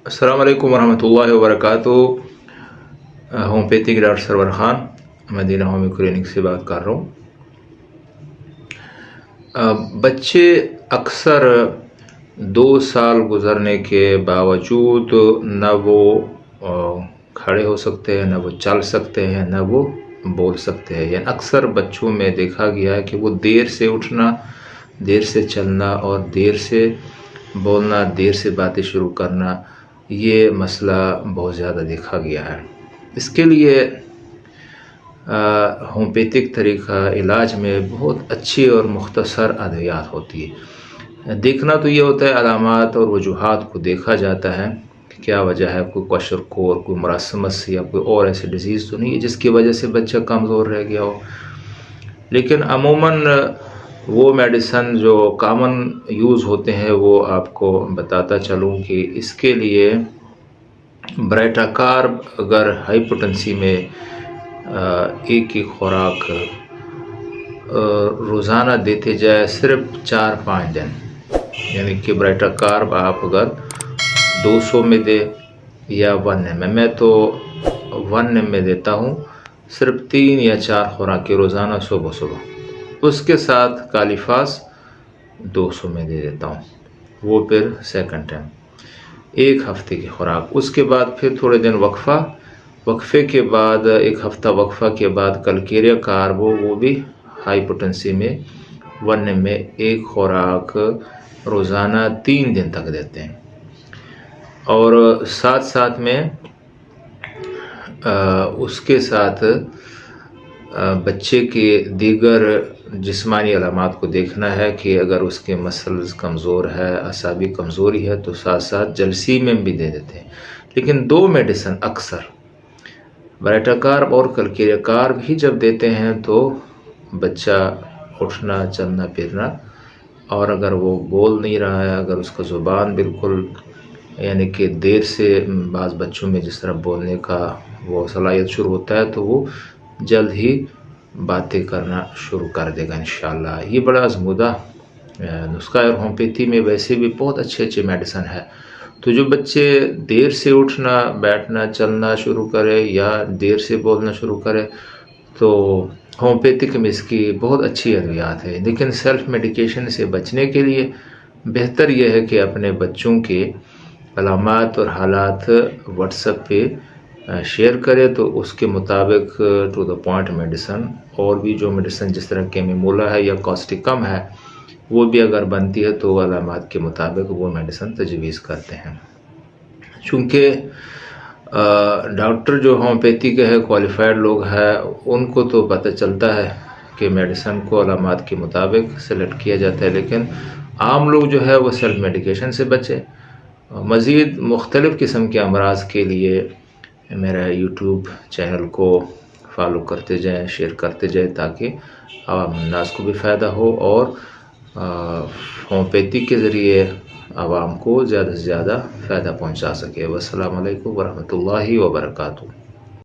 السلام علیکم ورحمۃ اللہ وبرکاتہ۔ ہومیوپیتھی کے ڈاکٹر سرور خان مدینہ ہومیو کلینک سے بات کر رہا ہوں۔ بچے اکثر 2 سال گزرنے کے باوجود نہ وہ کھڑے ہو سکتے ہیں، نہ وہ چل سکتے ہیں، نہ وہ بول سکتے ہیں۔ یعنی اکثر بچوں میں دیکھا گیا ہے کہ وہ دیر سے اٹھنا، دیر سے چلنا اور دیر سے بولنا، دیر سے باتیں شروع کرنا، یہ مسئلہ بہت زیادہ دیکھا گیا ہے۔ اس کے لیے ہومیوپیتھک طریقہ علاج میں بہت اچھی اور مختصر ادویات ہوتی ہے۔ دیکھنا تو یہ ہوتا ہے علامات اور وجوہات کو دیکھا جاتا ہے کہ کیا وجہ ہے، کوئی کوشرکور، کوئی مراسمس یا کوئی اور ایسی ڈیزیز تو نہیں ہے جس کی وجہ سے بچہ کمزور رہ گیا ہو۔ لیکن عموماً وہ میڈیسن جو کامن یوز ہوتے ہیں وہ آپ کو بتاتا چلوں کہ اس کے لیے برائٹا کارب اگر ہائپوٹنسی میں ایک خوراک روزانہ دیتے جائے صرف 4-5 دن، یعنی کہ برائٹا کارب آپ اگر 200 میں دے یا 1 mg میں تو 1 mg میں دیتا ہوں، صرف 3 یا 4 خوراکیں روزانہ صبح صبح، اس کے ساتھ کالیفاس 200 میں دے دیتا ہوں، وہ پھر سیکنڈ ٹائم 1 ہفتے کی خوراک۔ اس کے بعد پھر تھوڑے دن وقفے کے بعد 1 ہفتہ وقفہ کے بعد کلکیریا کاربو، وہ بھی ہائی پوٹنسی میں 1 mg میں 1 خوراک روزانہ 3 دن تک دیتے ہیں۔ اور ساتھ میں اس کے ساتھ بچے کے دیگر جسمانی علامات کو دیکھنا ہے کہ اگر اس کے مسلز کمزور ہے، اعصابی کمزوری ہے تو ساتھ جلسیمیم بھی دے دیتے ہیں۔ لیکن 2 میڈیسن اکثر برائٹا کارب اور کلکیریا کارب ہی جب دیتے ہیں تو بچہ اٹھنا، چلنا پھرنا، اور اگر وہ بول نہیں رہا ہے، اگر اس کا زبان بالکل یعنی کہ دیر سے بعض بچوں میں جس طرح بولنے کا وہ صلاحیت شروع ہوتا ہے تو وہ جلد ہی باتیں کرنا شروع کر دے گا انشاءاللہ۔ یہ بڑا آزمودہ نسخہ ہے۔ ہومیوپیتھی میں ویسے بھی بہت اچھے میڈیسن ہے، تو جو بچے دیر سے اٹھنا، بیٹھنا، چلنا شروع کرے یا دیر سے بولنا شروع کرے تو ہومیوپیتھک میں اس کی بہت اچھی ادویات ہے۔ لیکن سیلف میڈیکیشن سے بچنے کے لیے بہتر یہ ہے کہ اپنے بچوں کے علامات اور حالات واٹس ایپ پہ شیئر کرے تو اس کے مطابق ٹو دا پوائنٹ میڈیسن، اور بھی جو میڈیسن جس طرح کیمیمولا ہے یا کاسٹیکم ہے وہ بھی اگر بنتی ہے تو علامات کے مطابق وہ میڈیسن تجویز کرتے ہیں۔ چونکہ ڈاکٹر جو ہومیوپیتھی کے ہے کوالیفائڈ لوگ ہیں، ان کو تو پتہ چلتا ہے کہ میڈیسن کو علامات کے مطابق سلیکٹ کیا جاتا ہے، لیکن عام لوگ جو ہے وہ سیلف میڈیکیشن سے بچے۔ مزید مختلف قسم کے امراض کے لیے میرا یوٹیوب چینل کو فالو کرتے جائیں، شیئر کرتے جائیں تاکہ عوام الناس کو بھی فائدہ ہو اور ہومیوپیتھی کے ذریعے عوام کو زیادہ سے زیادہ فائدہ پہنچا سکے۔ والسلام علیکم ورحمۃ اللہ وبرکاتہ۔